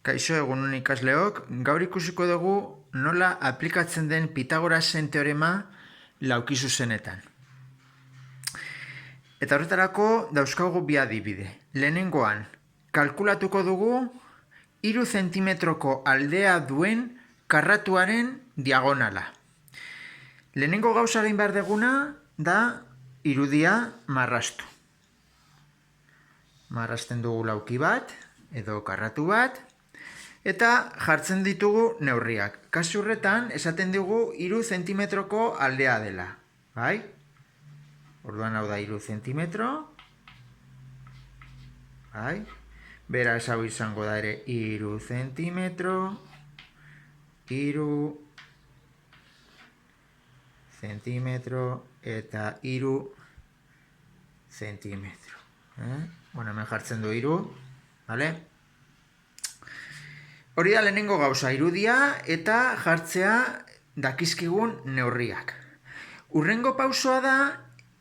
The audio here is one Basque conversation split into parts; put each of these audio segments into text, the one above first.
Kaixo egunon ikasleok, gaur ikusiko dugu nola aplikatzen den Pitagorasen teorema laukizuzenetan. Eta horretarako dauzkagu bi adibide. Lehenengoan, kalkulatuko dugu 3 zentimetroko aldea duen karratuaren diagonala. Lehenengo gauza egin behar duguna da irudia marraztu. Marrazten dugu lauki bat edo karratu bat. Eta jartzen ditugu neurriak. Kasu horretan, esaten dugu 3 zentimetroko aldea dela. Bai? Orduan hau da 3 zentimetro. Bai? Beraz hau izango da ere 3 zentimetro. 3 zentimetro eta 3 zentimetro. Bueno, hemen jartzen du 3. Vale? Hori da lehenengo gauza, irudia eta jartzea dakizkigun neurriak. Urrengo pausoa da,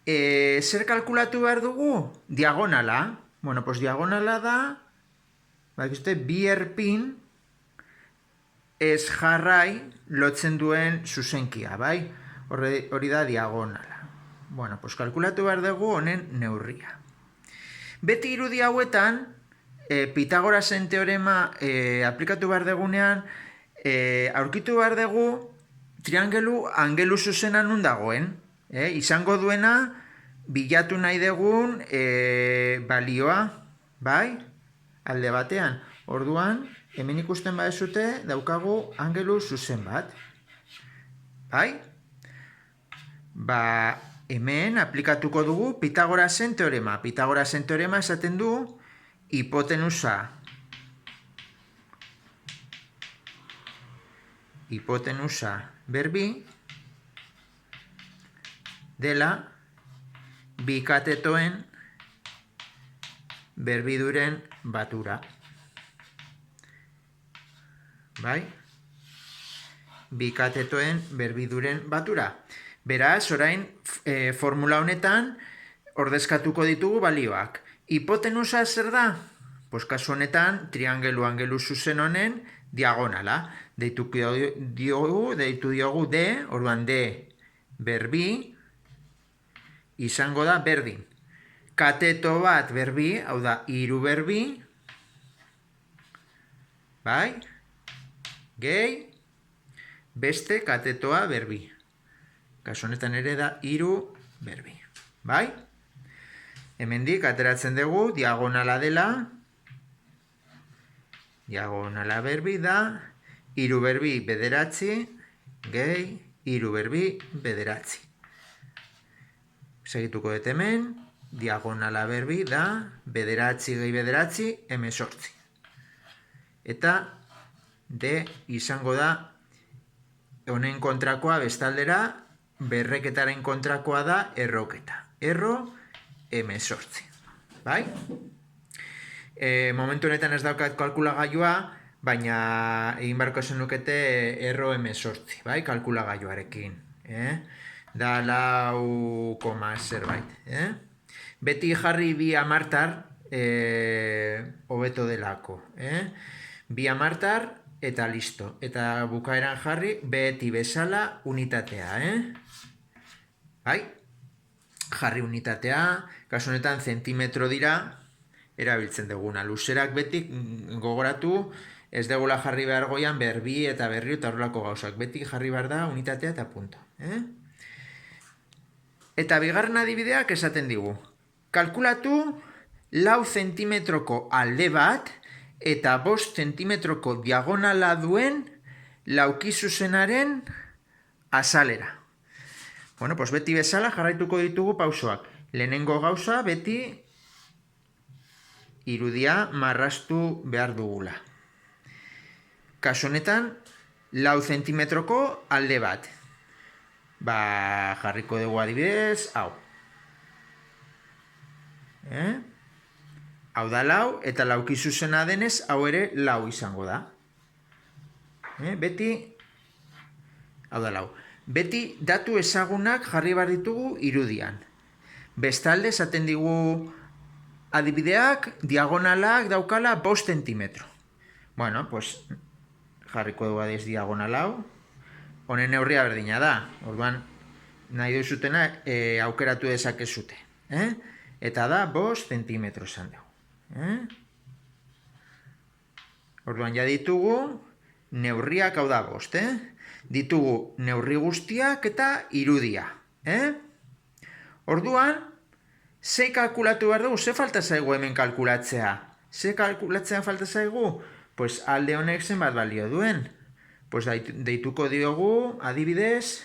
zer kalkulatu behar dugu? Diagonala. Bueno, pues diagonala da, bi erpin ez jarrai lotzen duen zuzenkia, bai? Hori da diagonala. Bueno, pues kalkulatu behar dugu honen neurria. Beti irudi hauetan, Pitagorasen teorema aplikatu behar degunean, aurkitu behar dugu triangelu angelu zuzena nun dagoen. Izango duena bilatu nahi dugun balioa, bai? Alde batean. Orduan, hemen ikusten badezute daukagu angelu zuzen bat. Bai? Hemen aplikatuko dugu Pitagorasen teorema. Pitagorasen teorema esaten du hipotenusa berbi dela bi katetoen berbiduren batura. Bai? Bi katetoen berbiduren batura. Beraz, orain formula honetan ordezkatuko ditugu balioak. Hipotenusa zer da? Pues kasu honetan, triangelu angelu zuzen honen diagonala. Deitu diogu D, orduan D berbi, izango da berdin. Kateto bat berbi, hau da 3 berbi, bai? Gehi, beste katetoa berbi. Kasu honetan ere da 3 berbi, bai? Hemendik ateratzen dugu diagonala dela, diagonala berbi da, 3 berbi bederatzi, gehi, 3 berbi bederatzi. Segituko dut hemen, diagonala berbi da, bederatzi gehi bederatzi, 18. Eta D izango da, honen kontrakoa bestaldera, berreketaren kontrakoa da erroketa. Erro, 18. Bai? Momentu honetan ez daukat kalkulagailua, baina egin beharko zenukete erro 18, bai? Kalkulagailuarekin. Da 4, zerbait. Beti jarri bi hamartar hobeto delako. Bi hamartar eta listo. Eta bukaeran jarri beti bezala unitatea. Bai? Jarri unitatea, kasu honetan zentimetro dira, erabiltzen duguna. Luzerak beti gogoratu, ez dugula jarri behar goian berbi eta berri eta horrelako gauzak. Beti jarri behar da unitatea eta punto. Eta bigarren adibideak esaten digu. Kalkulatu 4 zentimetroko alde bat eta 5 zentimetroko diagonala duen laukizuzenaren azalera. Bueno, pues beti bezala jarraituko ditugu pausoak. Lehenengo gauza beti irudia marraztu behar dugula. Kasu honetan, 4 zentimetroko alde bat. Jarriko dugu adibidez, hau. Hau da 4 eta laukizuzena denez, hau ere 4 izango da. Beti, hau da 4. Beti datu ezagunak jarri behar ditugu irudian. Bestalde, esaten digu adibideak, diagonalak daukala 5 zentimetro. Bueno, pues jarriko dugu adiz diagonal hau. Honen neurria berdina da. Orduan, nahi duzutena aukeratu dezakezute. Eta da 5 zentimetro esan dugu. Orduan, ja ditugu neurriak, hau da 5, ditugu neurri guztiak eta irudia. Orduan, ze kalkulatu behar dugu, ze falta zaigu hemen kalkulatzea? Ze kalkulatzea falta zaigu? Pues alde honek zenbat balio duen. Pues deituko diogu, adibidez,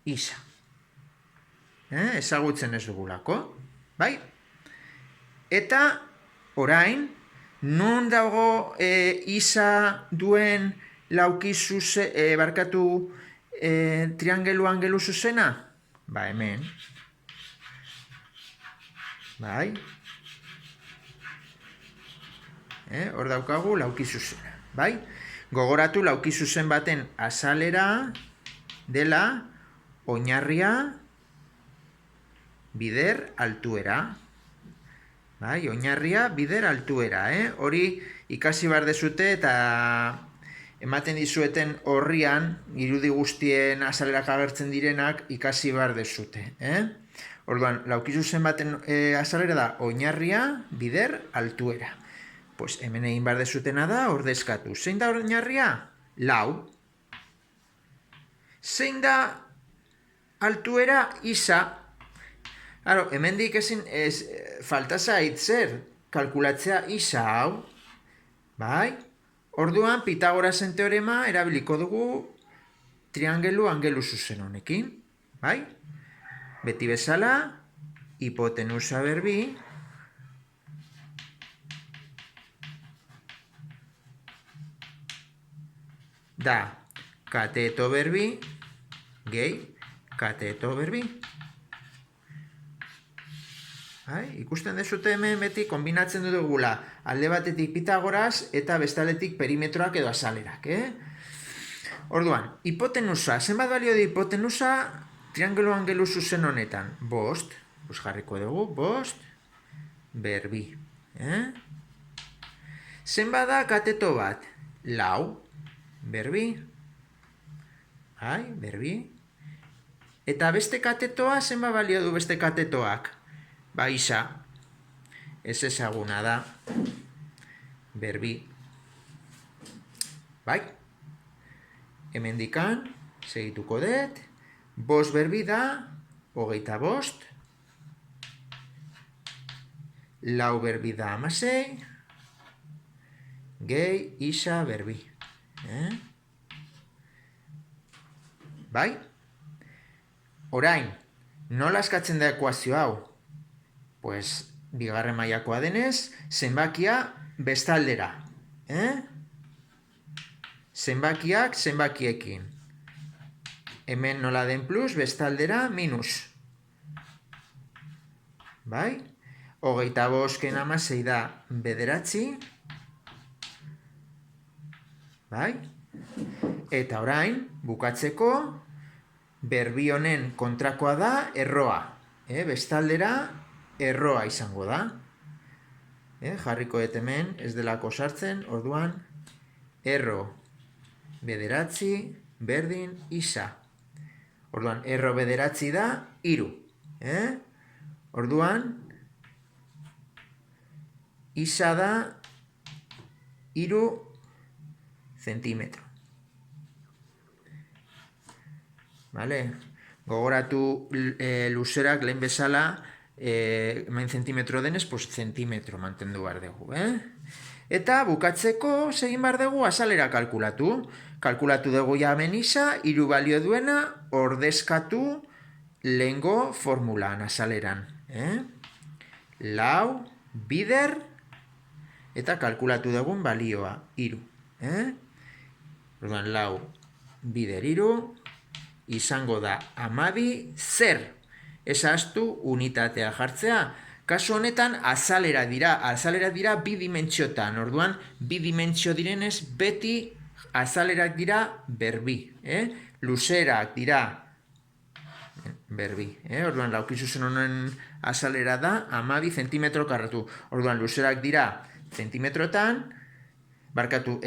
isa. Ezagutzen ez dugulako. Bai? Eta, orain, non dago isa duen triangelu-angelu zuzena? Ba, hemen. Bai? Hor daukagu lauki zuzena. Bai? Gogoratu lauki zuzen baten azalera dela oinarria bider altuera. Bai, oinarria bider altuera, Hori ikasi behar dezute eta ematen dizueten horrian, irudi guztien azalerak agertzen direnak ikasi behar dezute, Orduan, lauki zuzen baten azalera da oinarria bider altuera. Pues hemen egin behar dezutena da ordezkatu. Zein da oinarria? 4. Zein da altuera? Isa. Claro, hemendik ezin falta zait zer kalkulatzea isa hau. Bai? Orduan, Pitagorasen teorema erabiliko dugu triangelu-angelu zuzen honekin. Bai? Beti bezala, hipotenusa berbi da kateto berbi gehi kateto berbi. Ikusten dezute hemen beti kombinatzen dugula alde batetik Pitagoras eta bestaletik perimetroak edo azalerak. Orduan, hipotenusa, zenbat balio di hipotenusa triangelu-angelu zuzen honetan? 5, jarriko dugu, 5 berbi. Zenbat da kateto bat? 4 berbi. Berbi. Eta beste katetoa, zenbat balio du beste katetoak? Ba, isa. Ez ezaguna da. Berbi. Bai. Hemendikan, segituko dut. 5 berbi da, 25. 4 berbi da 16. Gehi, isa, berbi. Bai? Orain, nola eskatzen da ekuazio hau? Pues, bigarren mailakoa denez, zenbakia bestaldera. Zenbakiak zenbakiekin. Hemen nola den plus, bestaldera minus. Bai? 25 16 da 9. Bai? Eta orain, bukatzeko, berbi honen kontrakoa da erroa. Bestaldera erroa izango da. Jarriko dut hemen, ez delako sartzen, orduan, erro 9 berdin isa. Orduan, erro 9 da 3. Orduan, isa da 3 zentimetro. Vale? Gogoratu luzerak lehen bezala, hemen zentimetro denez, pues zentimetro mantendu behar dugu. Eta bukatzeko segin behar dugu azalera kalkulatu. Kalkulatu dugu ja hemen isa, 3 balio duena, ordezkatu lehengo formulan azaleran. 4 bider, eta kalkulatu dugun balioa, 3. Orduan, 4 bider 3, izango da 12 zer. Ez ahaztu unitatea jartzea. Kasu honetan azalera dira bi dimentsiotan. Orduan, bi dimentsio direnez beti azalerak dira berbi. Luzerak dira berbi. Orduan, laukizuzen honen azalera da 12 zentimetro karratu. Orduan, luzerak dira zentimetrotan, barkatu,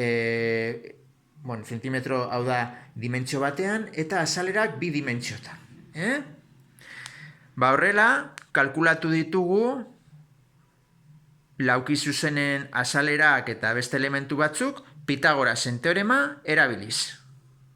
bueno, zentimetro hau da dimentsio batean, eta azalerak bi dimentsiotan. Ba horrela, kalkulatu ditugu lauki zuzenen azalerak eta beste elementu batzuk Pitagorasen teorema erabiliz.